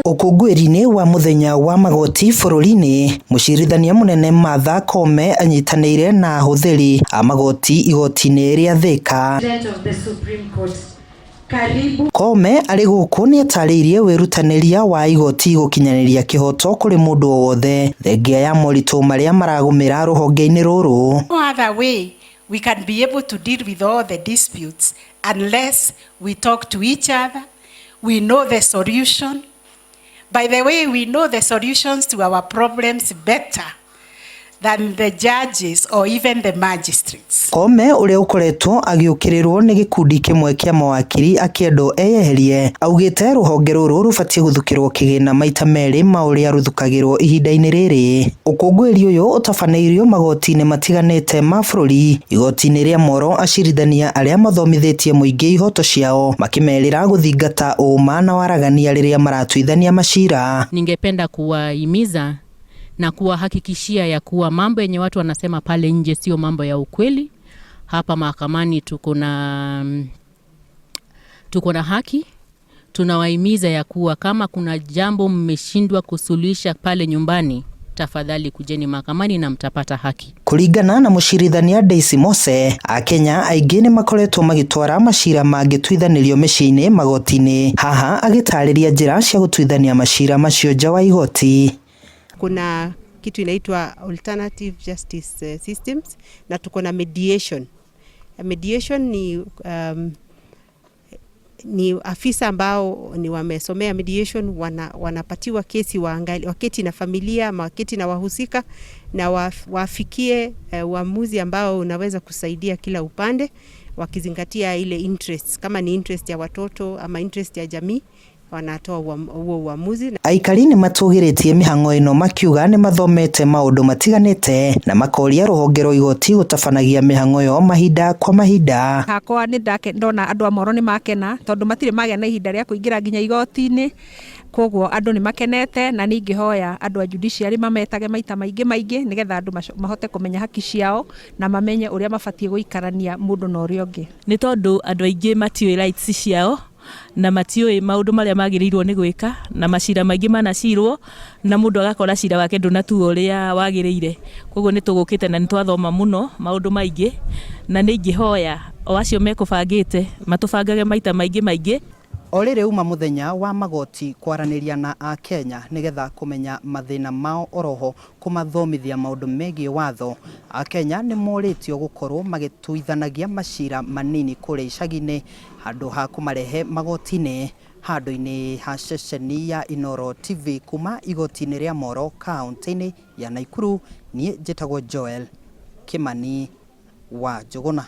Ukungwiri-ini wa muthenya wa magoti bururi-ini, mucirithania munene Martha Koome anyitanire na ahuthiri a magoti igoti-ini ria Thika. Koome ari guku ni atariirie wirutaniria wa igoti gukinyaniria kihoto kuri mundu wothe thengia ya moritu maria maragumira ruhonge-ini ruru. No other way we can be able to deal with all the disputes unless we talk to each other, we know the solution. By the way, we know the solutions to our problems better than the judges or even the magistrates. Koome uria ukoretwo agiukirirwo ni gikundi kimwe kia mawakiri akiendo eyeherie augite ruhonge ruru rubatie guthukirwo kigina maita meri mauria ruthukagirwo ihinda-ini riri. Ukungwiri uyu utafanairio magoti-ini matiganite ma bururi. Igoti-ini ria Moro acirithania aria mathomithitie muingi ihoto ciao makimerira guthingata uma na waragania riria maratuithania macira. Ningependa kuwahimiza na kuwahakikishia ya kuwa mambo yenye watu wanasema pale nje sio mambo ya ukweli. Hapa mahakamani tuko na haki. Tunawahimiza ya kuwa kama kuna jambo mmeshindwa kusuluhisha pale nyumbani, tafadhali kujeni mahakamani na mtapata haki. Kuringana na mucirithania Daisy Mose, Akenya aingĩ ni makoretwo magitwara macira mangĩtuithanirio mĩciĩ-inĩ magoti-inĩ. Haha agitariria njĩra cia gũtuithania macira macio nja wa igoti. Kuna kitu inaitwa alternative justice systems na tuko na mediation. Mediation ni afisa ambao ni wamesomea mediation, wanapatiwa kesi waketi na familia, waketi na wahusika na wafikie uamuzi ambao unaweza kusaidia kila upande wakizingatia ile interest, kama ni interest ya watoto ama interest ya jamii, wanatoa huo uamuzi. Aikari ni matugiritie mihango ino makiuga ni mathomete maundu matiganite na makoria ruhonge rwa igoti gutafanagia mihango yo mahinda kwa mahinda. Hakwa ni ndona andu a Moro ni makena tondu matire magia na ihinda ria kuingira nginya igoti-ini, koguo andu ni makenete na ningihoya andu a judiciary mametage maita maingi nigetha andu mahote kumenya haki ciao na mamenye uria mabatie guikarania mundu na uria ungi. Ni tondu andu aingi matioi rights ciao na matioi maundu maria magirirwo ni gwika na macira maingi manacirwo na mundu agakora cira wake ndunatuo uria wagirire. Koguo ni tugukite na ni twathoma muno maundu maingi na ningihoya o acio mekubangite matubangage maita maingi. Orire uma muthenya wa magoti kwaraniria na Akenya nigetha kumenya mathina mao oroho kumathomithia maundu megie watho. Akenya ni moritio gukorwo magituithanagia macira manini kuri icagi-ini handu ha kumarehe magoti-ini. Handu-ini ha ceceni ya Inooro TV kuma igoti-ini ria Moro kaunti-ini ya Nakuru, nie njitagwo Joel Kimani wa Njuguna.